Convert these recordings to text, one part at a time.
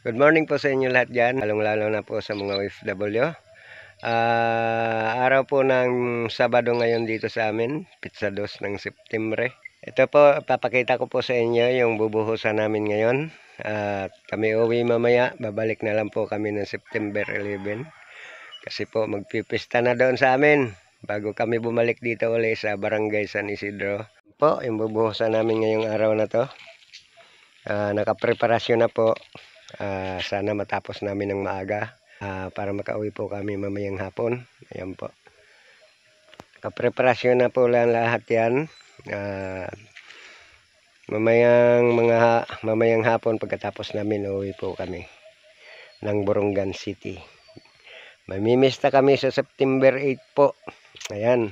Good morning po sa inyo lahat dyan, lalong-lalo na po sa mga OFW. Araw po ng Sabado ngayon dito sa amin, Pizza 2 ng Septembre. Ito po, papakita ko po sa inyo yung bubuhusan namin ngayon. Kami uwi mamaya, babalik na lang po kami ng September 11. Kasi po magpipista na doon sa amin bago kami bumalik dito ulit sa Barangay San Isidro. Po, yung bubuhusan namin ngayong araw na to. Nakapreparasyon na po. Sana matapos namin ng maaga para makauwi po kami mamayang hapon. Ayan po. Nakapreparasyon na po lang lahat yan. Mamayang hapon pagkatapos namin uwi po kami ng Borongan City. Mamimista kami sa September 8 po. Ayan.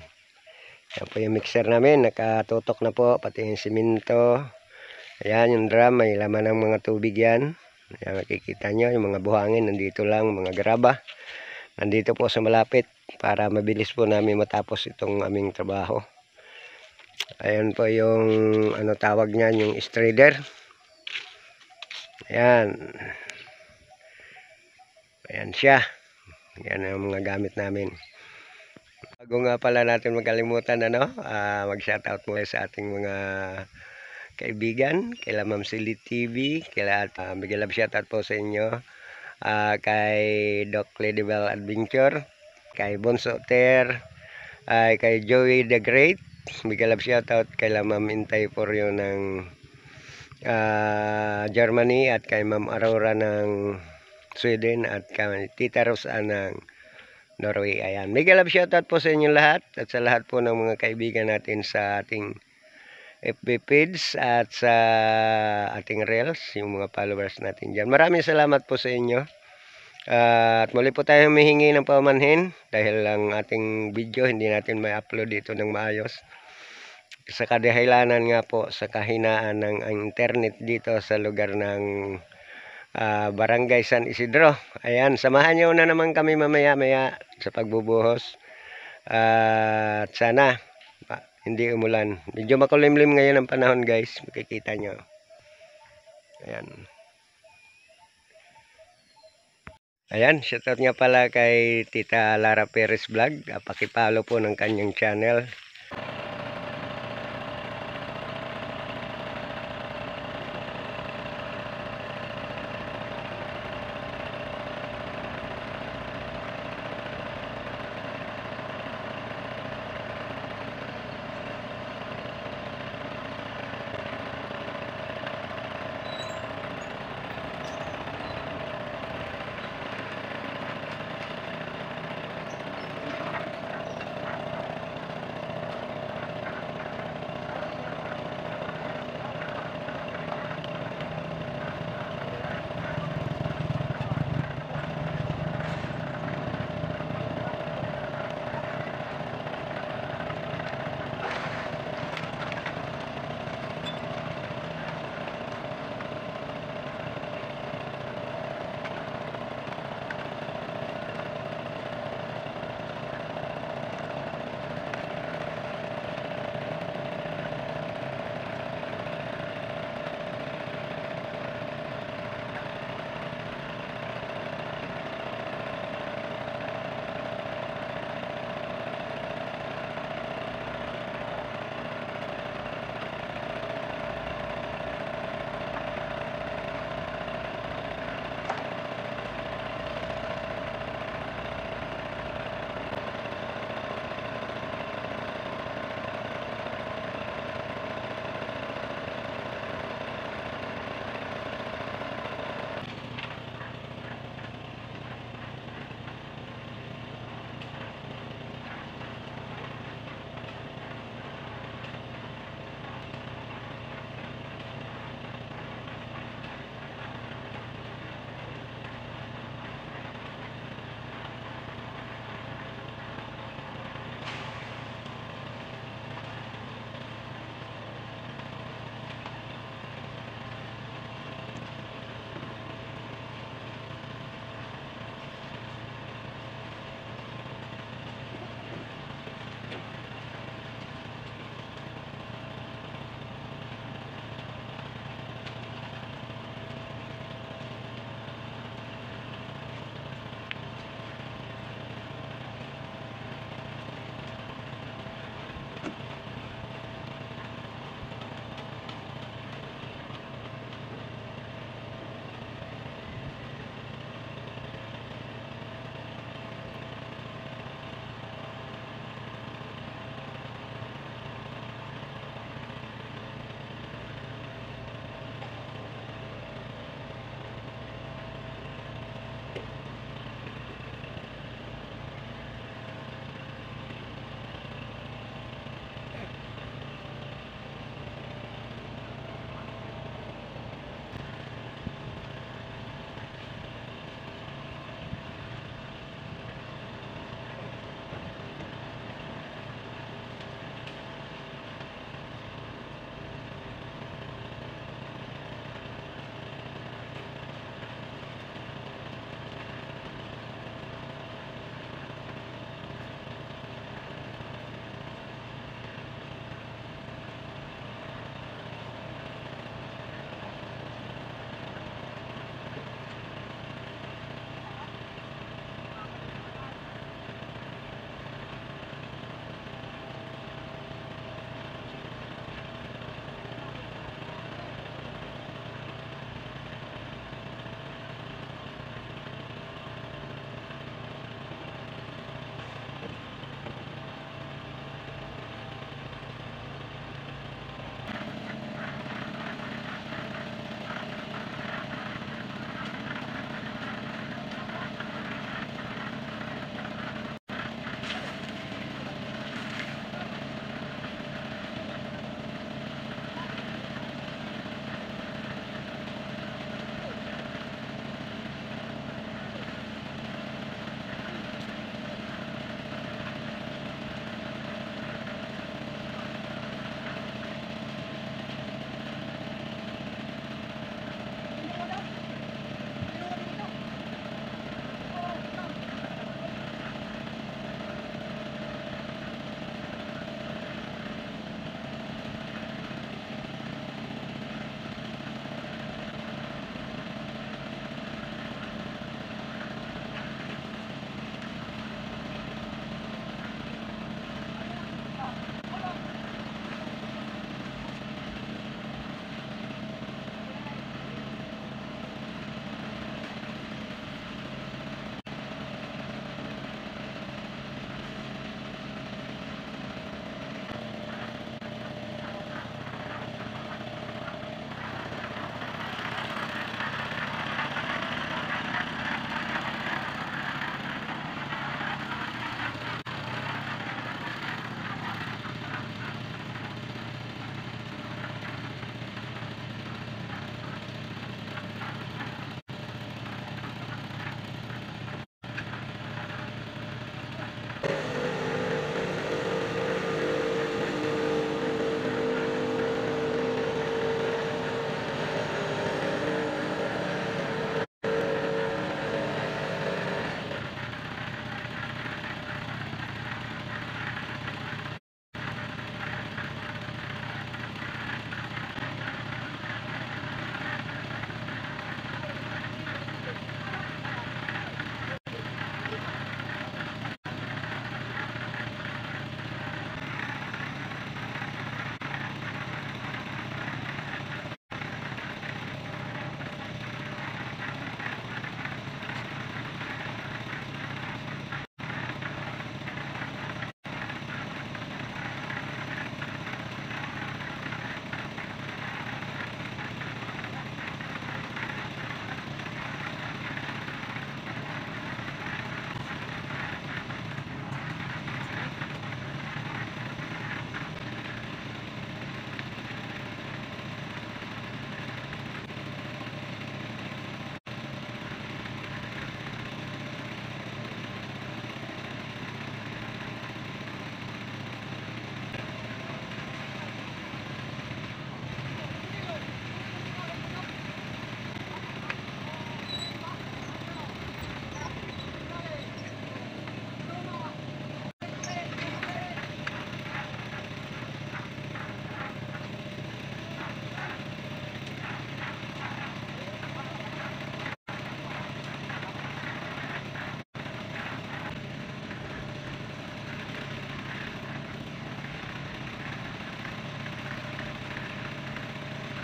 Ayan po yung mixer namin. Nakatutok na po. Pati yung simento. Ayan yung drum. May laman ng mga tubig yan. Ayan, makikita nyo yung mga buhangin. Nandito lang. Mga graba. Nandito po sa malapit. Para mabilis po namin matapos itong aming trabaho. Ayan po yung ano tawag niyan. Yung strider. Ayan. Ayan siya. Ayan ang mga gamit namin. Bago nga pala natin magkalimutan mag-shoutout muna sa ating mga kaibigan, kila Ma'am Silly TV, big love shoutout po sa inyo, kay Doc Ladybell Adventure, kay Bonso Ter, kay Joey the Great, big love shoutout kay Ma'am Intay Poryo ng Germany, at kay Ma'am Aurora ng Sweden, at kay Tita Rosa ng Norway. Ayan, big love shoutout po sa inyo lahat, at sa lahat po ng mga kaibigan natin sa ating FB page at sa ating reels, yung mga followers natin dyan. Maraming salamat po sa inyo. At muli po tayong humihingi ng paumanhin dahil ang ating video hindi natin may upload dito ng maayos. Sa kadahilanan nga po sa kahinaan ng internet dito sa lugar ng Barangay San Isidro. Ayan, samahan nyo na naman kami mamaya-maya sa pagbubuhos. At sana hindi umulan. Medyo makulimlim ngayon ang panahon, guys. Makikita nyo. Ayan. Ayan, shoutout nga pala kay Tita Lara Perez Vlog. Pakipalo po ng kanyang channel.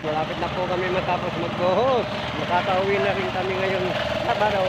malapit na po kami matapos magbuhos. Makakauwi na rin kami ngayon Sabado.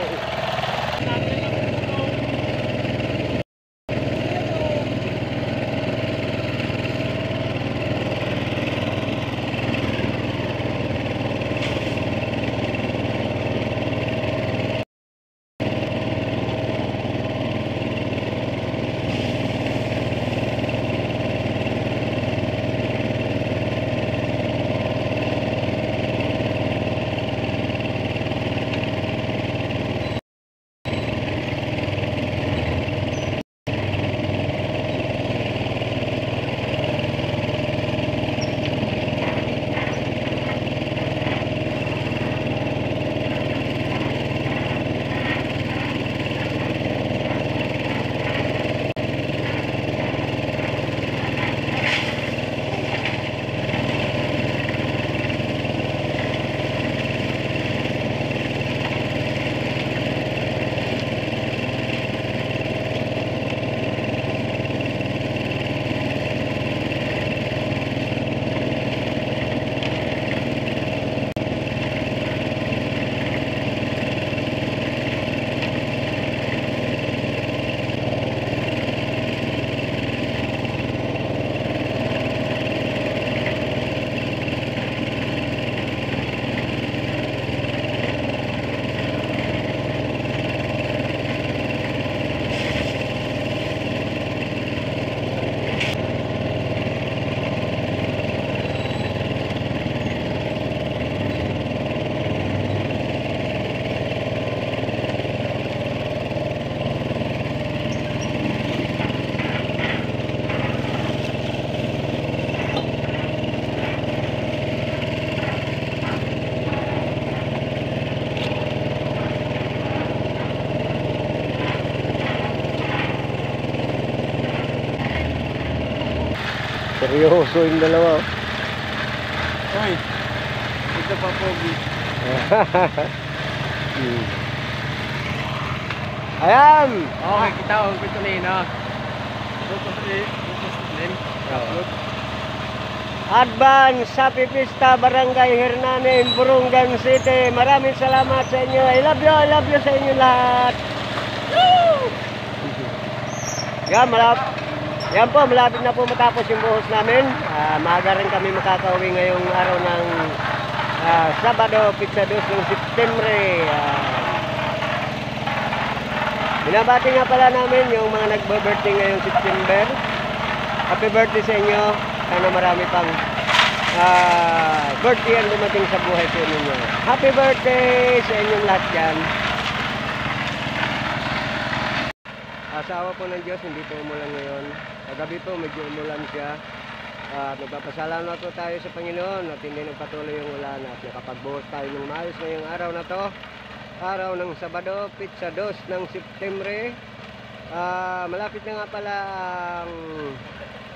Seryoso yung dalawa. Hoy, ito pa pogi. Ayan! Okay, kita ko ito na. Advance Happy Pista Barangay Hernanin, Burungan City. Maraming salamat sa inyo. I love you sa inyo lahat. Yan po, malapit na po matapos yung buhos namin. Maaga rin kami makakauwi ngayong araw ng Sabado, Pizza 2 ng Septembre. Binabati nga pala namin yung mga nagbo-birthday ngayong September. Happy birthday sa inyo. Sana marami pang birthday ang dumating sa buhay sa inyo. Happy birthday sa inyong lahat dyan. Asawa po ng Diyos, hindi po umulan ngayon. Kagabi po medyo umulan siya. Nagpapasalamat po tayo sa Panginoon at hindi nagpatuloy yung ulan at nakapagbuhos tayo ng maayos ngayong araw na to. Araw ng Sabado, Pizza 2 ng Septembre. Malapit na nga pala ang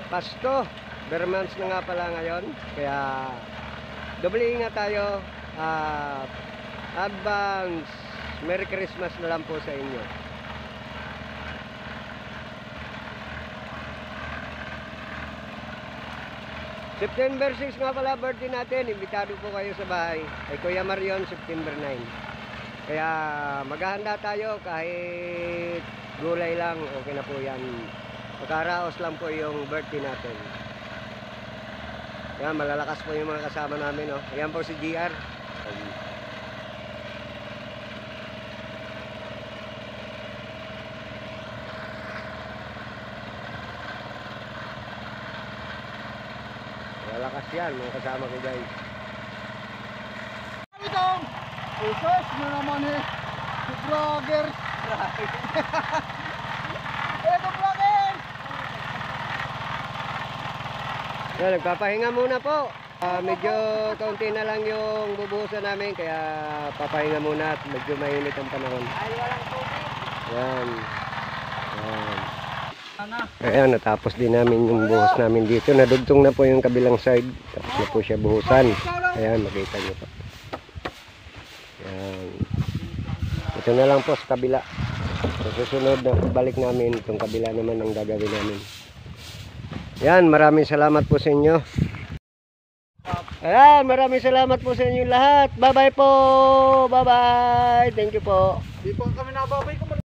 Pasko. Bermans na nga pala ngayon. Kaya doble ingat tayo. Advance Merry Christmas na lang po sa inyo. September 6 nga pala birthday natin. Imbitado po kayo sa bahay. Ay Kuya Marion, September 9. Kaya maghahanda tayo kahit gulay lang. Okay na po yan. Magkaraos lang po yung birthday natin. Yan, malalakas po yung mga kasama namin. Oh. Ayan po si GR. Malakas yan, mga kasama ko guys. Itong usos na naman eh. Si vlogger. Ito vlogger. Yan, nagpapahinga muna po. Medyo kaunti na lang yung bubuhusan namin, kaya papahinga muna at medyo mainit ang panahon. Ay, walang tubig. Yan. Yan. Ayan, natapos din namin yung buhos namin dito. Nadugtong na po yung kabilang side. Tapos na po siya buhusan. Ayan, makita nyo pa. Ayan. Ito na lang po sa kabila. Sa susunod na balik namin, itong kabila naman ang gagawin namin. Yan, maraming salamat po sa inyo. Ayan, maraming salamat po sa inyong lahat. Bye-bye po. Bye-bye. Thank you po. Di pa kami nababay ko.